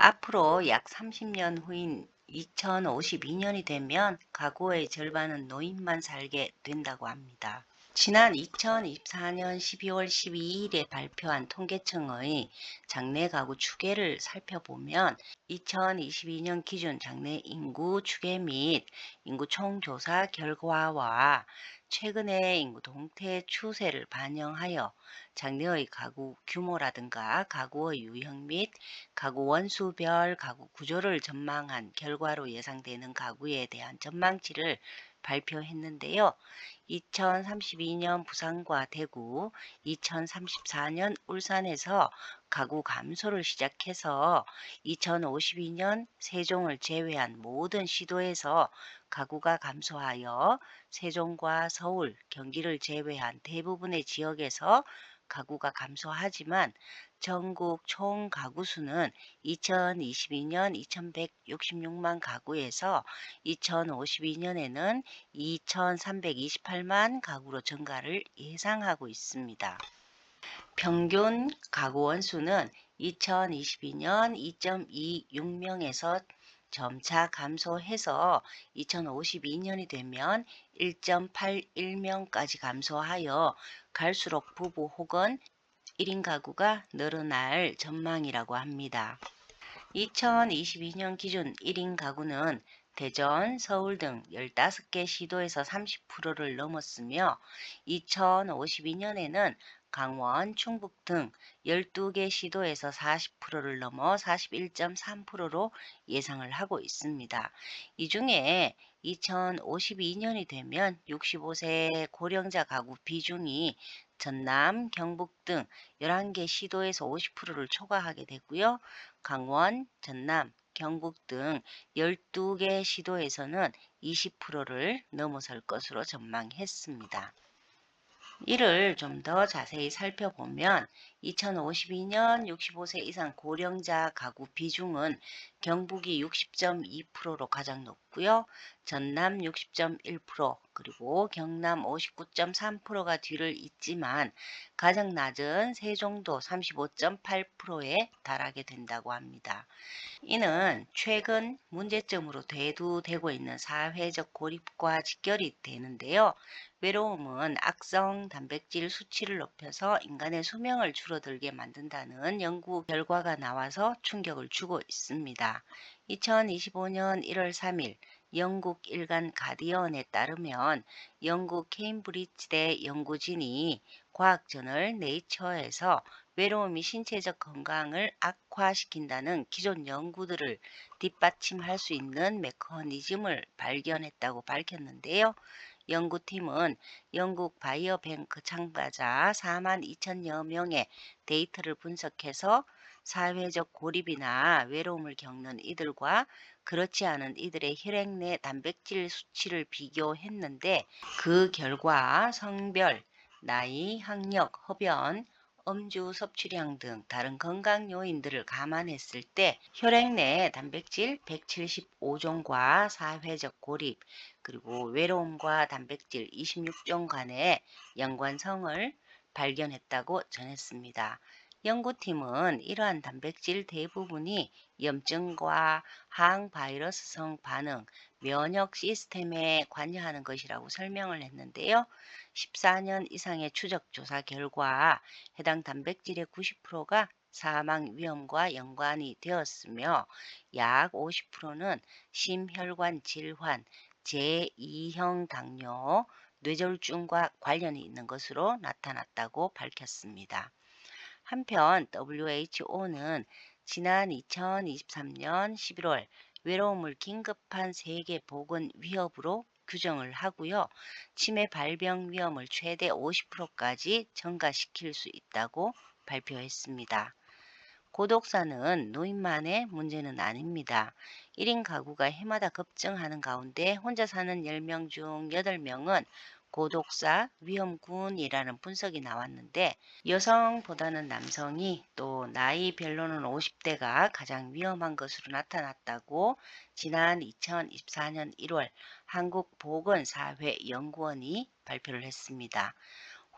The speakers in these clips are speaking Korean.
앞으로 약 30년 후인 2052년이 되면 가구의 절반은 노인만 살게 된다고 합니다. 지난 2024년 12월 12일에 발표한 통계청의 장래 가구 추계를 살펴보면 2022년 기준 장래 인구 추계 및 인구 총조사 결과와 최근의 인구 동태 추세를 반영하여 장래의 가구 규모라든가 가구의 유형 및 가구 원수별 가구 구조를 전망한 결과로 예상되는 가구에 대한 전망치를 발표했는데요. 2032년 부산과 대구, 2034년 울산에서 가구 감소를 시작해서 2052년 세종을 제외한 모든 시도에서 가구가 감소하여 세종과 서울, 경기를 제외한 대부분의 지역에서 가구가 감소하지만 전국 총 가구 수는 2022년 2166만 가구에서 2052년에는 2328만 가구로 증가를 예상하고 있습니다. 평균 가구 원수는 2022년 2.26명에서 점차 감소해서 2052년이 되면 1.81명까지 감소하여 갈수록 부부 혹은 1인 가구가 늘어날 전망이라고 합니다. 2022년 기준 1인 가구는 대전, 서울 등 15개 시도에서 30%를 넘었으며 2052년에는 강원, 충북 등 12개 시도에서 40%를 넘어 41.3%로 예상을 하고 있습니다. 이 중에 2052년이 되면 65세 고령자 가구 비중이 전남, 경북 등 11개 시도에서 50%를 초과하게 되고요. 강원, 전남, 경북 등 12개 시도에서는 20%를 넘어설 것으로 전망했습니다. 이를 좀 더 자세히 살펴보면 2052년 65세 이상 고령자 가구 비중은 경북이 60.2%로 가장 높고요. 전남 60.1%, 그리고 경남 59.3%가 뒤를 잇지만 가장 낮은 세종도 35.8%에 달하게 된다고 합니다. 이는 최근 문제점으로 대두되고 있는 사회적 고립과 직결이 되는데요. 외로움은 악성 단백질 수치를 높여서 인간의 수명을 줄어들게 만든다는 연구 결과가 나와서 충격을 주고 있습니다. 2025년 1월 3일 영국 일간 가디언에 따르면 영국 케임브리지대 연구진이 과학저널 네이처에서 외로움이 신체적 건강을 악화시킨다는 기존 연구들을 뒷받침할 수 있는 메커니즘을 발견했다고 밝혔는데요. 연구팀은 영국 바이오뱅크 참가자 4만 2천여 명의 데이터를 분석해서 사회적 고립이나 외로움을 겪는 이들과 그렇지 않은 이들의 혈액 내 단백질 수치를 비교했는데 그 결과 성별, 나이, 학력, 흡연, 음주 섭취량 등 다른 건강 요인들을 감안했을 때 혈액 내 단백질 175종과 사회적 고립, 그리고 외로움과 단백질 26종 간의 연관성을 발견했다고 전했습니다. 연구팀은 이러한 단백질 대부분이 염증과 항바이러스성 반응, 면역 시스템에 관여하는 것이라고 설명을 했는데요. 14년 이상의 추적 조사 결과 해당 단백질의 90%가 사망 위험과 연관이 되었으며 약 50%는 심혈관 질환, 제2형 당뇨, 뇌졸중과 관련이 있는 것으로 나타났다고 밝혔습니다. 한편 WHO는 지난 2023년 11월 외로움을 긴급한 세계 보건 위협으로 규정을 하고요. 치매 발병 위험을 최대 50%까지 증가시킬 수 있다고 발표했습니다. 고독사는 노인만의 문제는 아닙니다. 1인 가구가 해마다 급증하는 가운데 혼자 사는 10명 중 8명은 고독사 위험군이라는 분석이 나왔는데 여성보다는 남성이 또 나이별로는 50대가 가장 위험한 것으로 나타났다고 지난 2024년 1월 한국보건사회연구원이 발표를 했습니다.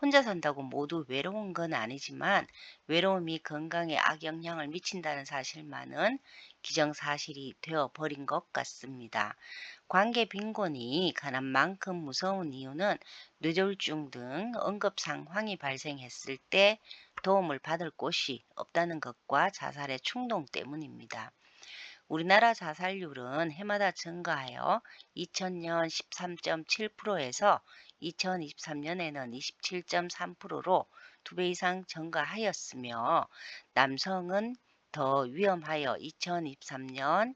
혼자 산다고 모두 외로운 건 아니지만 외로움이 건강에 악영향을 미친다는 사실만은 기정사실이 되어 버린 것 같습니다. 관계 빈곤이 가난만큼 무서운 이유는 뇌졸중 등 응급 상황이 발생했을 때 도움을 받을 곳이 없다는 것과 자살의 충동 때문입니다. 우리나라 자살률은 해마다 증가하여 2000년 13.7%에서 2023년에는 27.3%로 2배 이상 증가하였으며 남성은 더 위험하여 2023년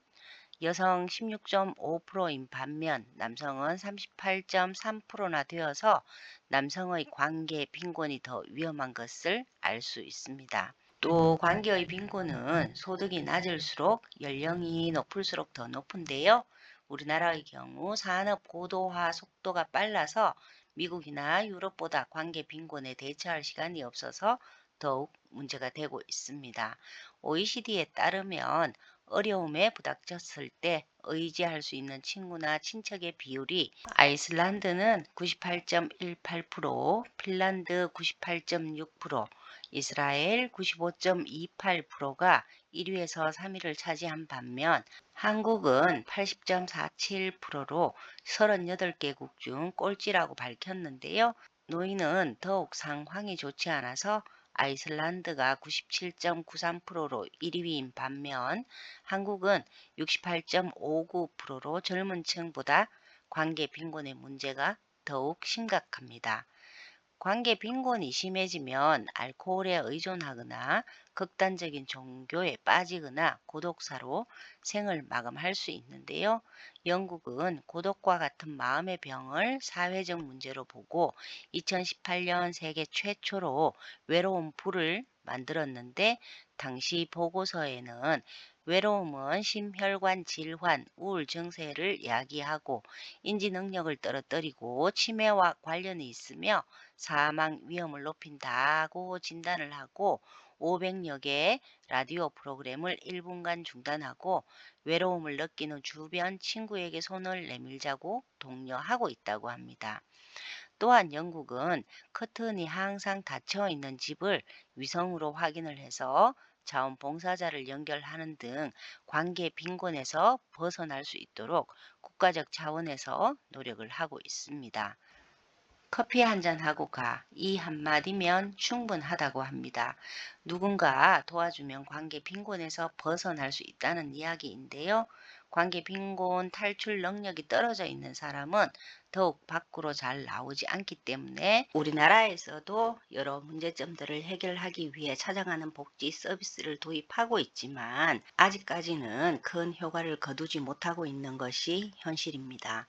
여성 16.5%인 반면 남성은 38.3%나 되어서 남성의 관계 빈곤이 더 위험한 것을 알 수 있습니다. 또 관계의 빈곤은 소득이 낮을수록 연령이 높을수록 더 높은데요. 우리나라의 경우 산업 고도화 속도가 빨라서 미국이나 유럽보다 관계 빈곤에 대처할 시간이 없어서 더욱 문제가 되고 있습니다. OECD에 따르면 어려움에 부닥쳤을 때 의지할 수 있는 친구나 친척의 비율이 아이슬란드는 98.18%, 핀란드 98.6%, 이스라엘 95.28%가 1위에서 3위를 차지한 반면 한국은 80.47%로 38개국 중 꼴찌라고 밝혔는데요. 노인은 더욱 상황이 좋지 않아서 아이슬란드가 97.93%로 1위인 반면 한국은 68.59%로 젊은 층보다 관계 빈곤의 문제가 더욱 심각합니다. 관계 빈곤이 심해지면 알코올에 의존하거나 극단적인 종교에 빠지거나 고독사로 생을 마감할 수 있는데요. 영국은 고독과 같은 마음의 병을 사회적 문제로 보고 2018년 세계 최초로 외로움 부를 만들었는데 당시 보고서에는 외로움은 심혈관 질환, 우울 증세를 야기하고 인지 능력을 떨어뜨리고 치매와 관련이 있으며 사망 위험을 높인다고 진단을 하고 500여 개의 라디오 프로그램을 1분간 중단하고 외로움을 느끼는 주변 친구에게 손을 내밀자고 독려하고 있다고 합니다. 또한 영국은 커튼이 항상 닫혀 있는 집을 위성으로 확인을 해서 자원봉사자를 연결하는 등 관계 빈곤에서 벗어날 수 있도록 국가적 차원에서 노력을 하고 있습니다. 커피 한 잔 하고 가. 이 한마디면 충분하다고 합니다. 누군가 도와주면 관계 빈곤에서 벗어날 수 있다는 이야기인데요. 관계 빈곤 탈출 능력이 떨어져 있는 사람은 더욱 밖으로 잘 나오지 않기 때문에 우리나라에서도 여러 문제점들을 해결하기 위해 찾아가는 복지 서비스를 도입하고 있지만 아직까지는 큰 효과를 거두지 못하고 있는 것이 현실입니다.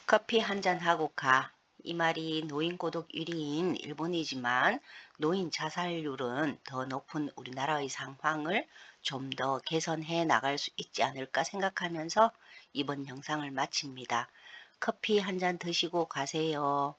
커피 한 잔 하고 가. 이 말이 노인 고독 1위인 일본이지만 노인 자살률은 더 높은 우리나라의 상황을 좀 더 개선해 나갈 수 있지 않을까 생각하면서 이번 영상을 마칩니다. 커피 한 잔 드시고 가세요.